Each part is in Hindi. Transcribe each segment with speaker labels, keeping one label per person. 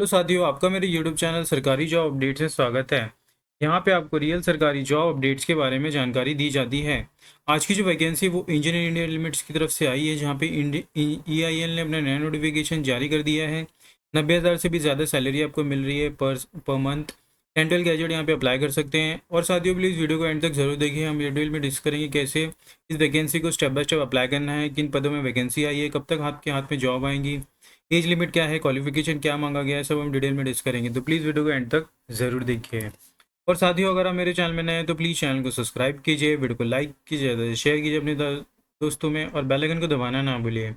Speaker 1: हेलो साथियों, आपका मेरे YouTube चैनल सरकारी जॉब अपडेट से स्वागत है। यहाँ पे आपको रियल सरकारी जॉब अपडेट्स के बारे में जानकारी दी जाती है। आज की जो वैकेंसी वो इंजीनियर इंडिया लिमिट्स की तरफ से आई है, जहाँ पे EIL ने अपना नया नोटिफिकेशन जारी कर दिया है। 90,000 से भी ज़्यादा सैलरी आपको मिल रही है पर मंथ। 10-12 ग्रेजुएट यहाँ पे अप्लाई कर सकते हैं। और साथियों प्लीज़ वीडियो को एंड तक जरूर देखिए। हम डिटेल में डिस्कस करेंगे कैसे इस वैकेंसी को स्टेप बाय स्टेप अप्लाई करना है, किन पदों में वैकेंसी आई है, कब तक आपके हाथ में जॉब आएंगी, एज लिमिट क्या है, क्वालिफिकेशन क्या मांगा गया है, सब हम डिटेल में डिस्कस करेंगे। तो प्लीज़ वीडियो को एंड तक ज़रूर देखिए। और साथियों अगर आप मेरे चैनल में नए हैं तो प्लीज़ चैनल को सब्सक्राइब कीजिए, वीडियो को लाइक कीजिए, शेयर कीजिए अपने दोस्तों में, और बेल आइकन को दबाना ना भूलिए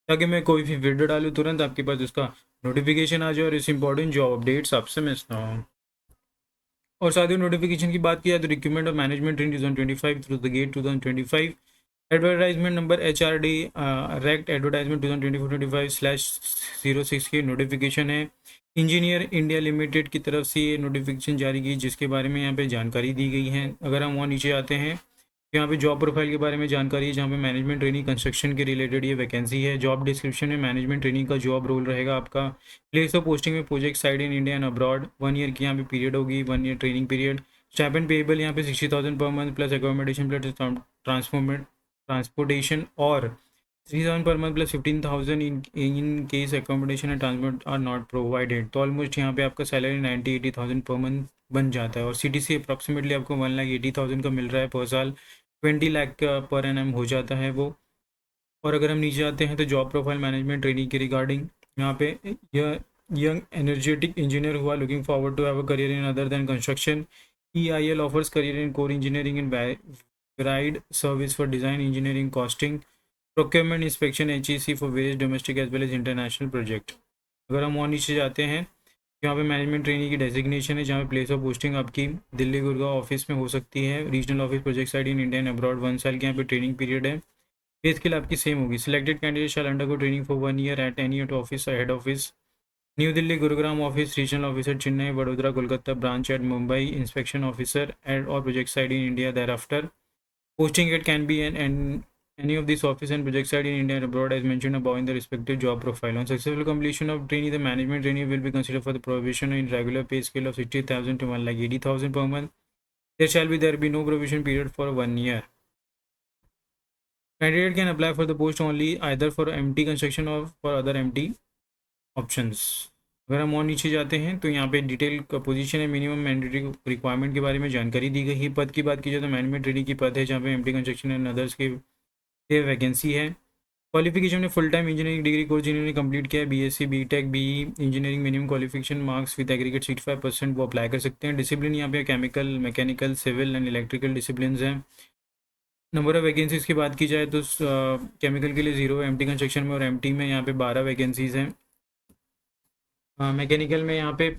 Speaker 1: ताकि मैं कोई भी वीडियो डालूँ तुरंत आपके पास उसका नोटिफिकेशन आ जाए और इस इंपॉर्टेंट जॉब अपडेट्स आपसे मिस ना हो। और साथियों नोटिफिकेशन की बात किया तो recruitment of management training 2025 through the GATE 2025, advertisement number HRD rect advertisement 2024-25/06 की नोटिफिकेशन है। इंजीनियर इंडिया लिमिटेड की तरफ से ये नोटिफिकेशन जारी की, जिसके बारे में यहाँ पे जानकारी दी गई है। अगर हम वहाँ नीचे आते हैं तो यहाँ पे जॉब प्रोफाइल के बारे में जानकारी है, जहाँ पे मैनेजमेंट ट्रेनिंग कंस्ट्रक्शन के रिलेटेड ये वैकेंसी है। जॉब डिस्क्रिप्शन में मैनेजमेंट ट्रेनिंग का जॉब रोल रहेगा आपका। प्लेस ऑफ पोस्टिंग में project side in India and abroad. 1 year की यहाँ पे पीरियड होगी, 1 year training period. Stipend payable यहाँ पे 60,000 per month plus accommodation plus transportation, और 3,000 per month plus 15,000 in case accommodation and transport are not provided. तो ऑलमोस्ट यहाँ पे आपका सैलरी 90-80,000 पर मंथ बन जाता है। और CTC अप्रॉक्सीमेटली आपको 1,80,000 का मिल रहा है पर साल। 20 लाख का पर एनम हो जाता है वो। और अगर हम नीचे आते हैं तो जॉब प्रोफाइल मैनेजमेंट ट्रेनिंग के रिगार्डिंग यहाँ पे यह यंग एनर्जेटिक इंजीनियर हुआ looking forward to have a career in other than construction. EIL offers career in core engineering and varied service for design, engineering, costing, procurement, inspection, HEC for various domestic as well as international project। अगर हम और नीचे जाते हैं यहाँ पे मैनेजमेंट ट्रेनिंग की डेजिग्नेशन है, जहाँ पे प्लेस ऑफ पोस्टिंग आपकी दिल्ली गुड़गांव ऑफिस में हो सकती है। Regional office project side in India and abroad. 1 साल की यहाँ पे ट्रेनिंग पीरियड है। पे स्केल आपकी सेम होगी। Selected candidate shall undergo training for 1 year at any office head office, New Delhi, Gurugram office, regional officer Chennai, Vadodara, Kolkata branch at Mumbai, inspection officer at और project side in India thereafter. Posting it can be an any of these office and project site in India and abroad as mentioned above in the respective job profile. On successful completion of training, the management trainee will be considered for the provision in regular pay scale of 60,000 to 1,80,000 per month. There be no provision period for 1 year. Candidate can apply for the post only either for MT construction or for other MT options। अगर हम और नीचे जाते हैं तो यहाँ पे डिटेल का पोजीशन है, मिनिमम मैंडेटरी रिक्वायरमेंट के बारे में जानकारी दी गई है। पद की बात की जाए तो मैनेजमेंट ट्रेनिंग की पद है, जहाँ पे MT कंस्ट्रक्शन एंड अदर्स के वैकेंसी है। क्वालिफिकेशन में full time engineering degree course जिन्होंने कंप्लीट किया है, BSc BTech BE engineering, minimum qualification marks with aggregate 65% वो अप्लाई कर सकते हैं। डिसिप्लिन यहाँ पे chemical, mechanical, civil and electrical discipline हैं। नंबर ऑफ वैकेंसीज़ की बात की जाए तो केमिकल के लिए 0 है, MT कंस्ट्रक्शन में और MT में यहाँ पे 12 वैकेंसीज़ हैं। मैकेनिकल में यहाँ पे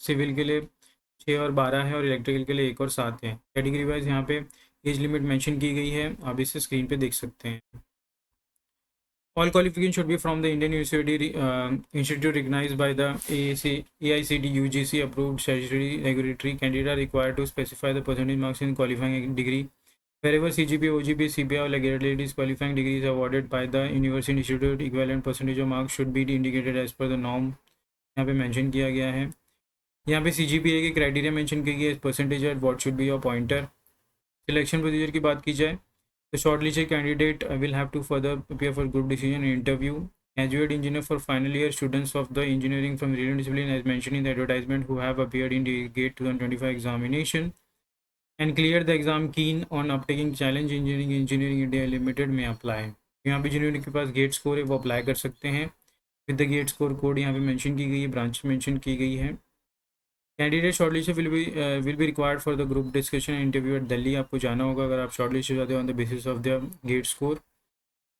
Speaker 1: सिविल के लिए 6 और 12 है, और इलेक्ट्रिकल के लिए 1 और 7 है। कैटेगरी वाइज यहाँ पे एज लिमिट मेंशन की गई है, आप इसे स्क्रीन पे देख सकते हैं। All qualification should be from the Indian university institute recognised by the AICTE UGC approved statutory regulatory। Candidate are required to specify the percentage marks in qualifying degree wherever CGPA, OGPA, CPA or regulatory qualifying degree is awarded by the university institute। Equivalent percentage of marks should be indicated as per the norm। यहाँ पे मेंशन किया गया है। यहाँ पे CGPA के क्राइटेरिया मेंशन किए गए, percentage at what should be your pointer. Selection procedure की बात की जाए तो shortlisted candidate will have to further prepare for group decision interview. Graduate engineer for final year students of the engineering from related discipline as mention in the advertisement who have appeared in GATE 2025 examination and clear the exam keen on uptaking challenge engineering India limited में अप्लाई। यहाँ पे जिन्होंने के पास गेट स्कोर है वो अप्लाई कर सकते हैं। With the GATE score code यहाँ पे मेंशन की गई है, ब्रांच मेंशन की गई है। Candidate shortlist will be required for the group discussion interview at Delhi. आपको जाना होगा अगर आप शॉर्टलिस्ट हो जाते हो on the basis of the GATE score.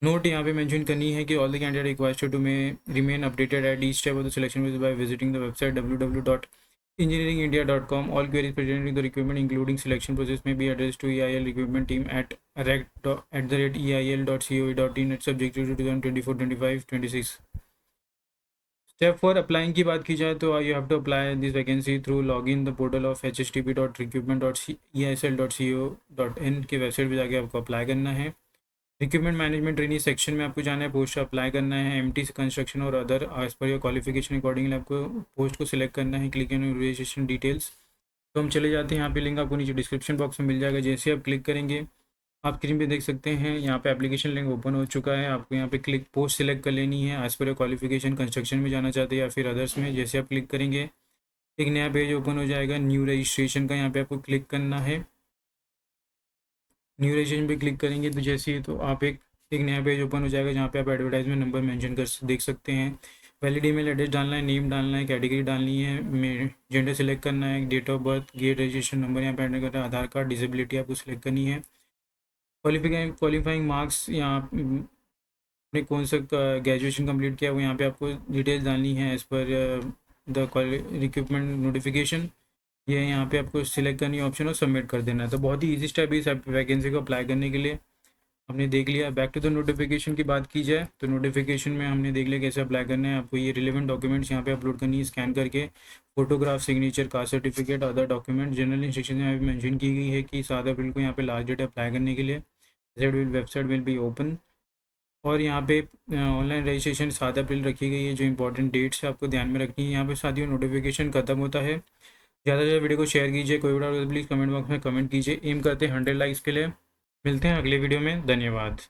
Speaker 1: Note यहाँ पे मेंशन करनी है कि all the candidate requested to may remain updated at each step of the selection by visiting the website www.engineeringindia.com। All queries pertaining to the recruitment including selection process may be addressed to EIL recruitment team at rec@eil.coe.in subject to 2024-25-26। Step 4 applying की बात की जाए तो you have to apply this vacancy through log in the portal of http.recruitment.eisl.co.in की वेबसाइट पर जाके आपको अप्लाई करना है। रिक्रूटमेंट मैनेजमेंट ट्रेनिंग सेक्शन में आपको जाना है, पोस्ट अप्लाई करना है, एमटी कंस्ट्रक्शन और other as per your qualification accordingly आपको पोस्ट को सिलेक्ट करना है, क्लिक इन रजिस्ट्रेशन डिटेल्स। तो हम चले जाते हैं, यहाँ पे लिंक आपको नीचे डिस्क्रिप्शन बॉक्स में मिल जाएगा। जैसे आप क्लिक करेंगे आप स्क्रीन पे देख सकते हैं यहाँ पे एप्लीकेशन लिंक ओपन हो चुका है। आपको यहाँ पे क्लिक पोस्ट सिलेक्ट कर लेनी है, as per your qualification construction में जाना चाहते हैं या फिर अदर्स में। जैसे आप क्लिक करेंगे एक नया पेज ओपन हो जाएगा न्यू रजिस्ट्रेशन का, यहाँ पे आपको क्लिक करना है। न्यू रजिस्ट्रेशन पे क्लिक करेंगे तो जैसे ही तो आप एक नया पेज ओपन हो जाएगा जहाँ पे आप एडवर्टाइजमेंट नंबर मेंशन कर देख सकते हैं। वैलिड ईमेल एड्रेस डालना है, नेम डालना है, कैटेगरी डालनी है, जेंडर सेलेक्ट करना है, date of birth, GATE registration number यहाँ पे एंटर करना है, आधार कार्ड, डिसेबिलिटी आपको सिलेक्ट करनी है, क्वालिफाइंग मार्क्स यहाँ आपने कौन सा ग्रेजुएशन कंप्लीट किया वो यहाँ पे आपको डिटेल्स डालनी है as per the recruitment notification. ये यहाँ पे आपको सिलेक्ट करनी है ऑप्शन और सबमिट कर देना है। तो बहुत ही ईजी स्टेप है इस वैकेंसी को अप्लाई करने के लिए। हमने देख लिया। बैक टू द नोटिफिकेशन की बात की जाए तो नोटिफिकेशन में हमने देख लिया कैसे अप्लाई करना है। आपको ये रिलेवेंट डॉक्यूमेंट्स यहाँ पे अपलोड करनी है स्कैन करके, photograph, signature, caste certificate, other document. General instruction यहाँ पे मेंशन की गई है कि 7 अप्रैल को यहाँ पे लास्ट डेट अप्लाई करने के लिए। वेबसाइट विल बी ओपन और यहाँ पे ऑनलाइन रजिस्ट्रेशन 7 अप्रैल रखी गई है। जो इंपॉर्टेंट डेट्स है आपको ध्यान में रखनी है। यहाँ पे साथियों नोटिफिकेशन खत्म होता है। ज़्यादा से ज़्यादा वीडियो को शेयर कीजिए। कोई डाउट हो तो प्लीज़ कमेंट बॉक्स में कमेंट कीजिए। एम करते हैं 100 लाइक्स के लिए। मिलते हैं अगले वीडियो में। धन्यवाद।